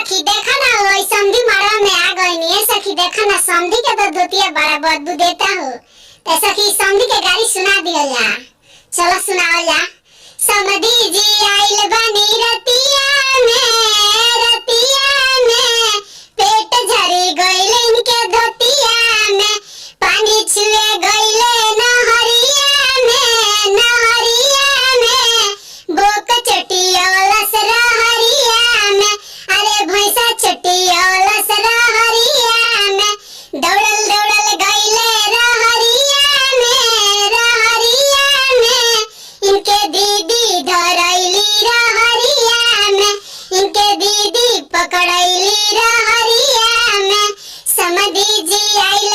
सखी देखा ना वो समधी मारा में आ गई नहीं सखी देखा ना समधी के तो धोतिया बड़ा बदबू देता हो तो सखी समधी के गाड़ी सुना दिया जा चलो सुनाओ जा समधी जी आइल बनी रतिया में पेट झरी गइले इनके धोतिया में पानी छुए गइले नहरिया में बोक चटियोलस रहरिया में अरे भैंसा चटियोलस रहरिया में दौड़ल गइले रहरिया में इनके दीदी धरैली रहरिया में इनके दीदी पकड़ैली रहरिया में समधी जी आइल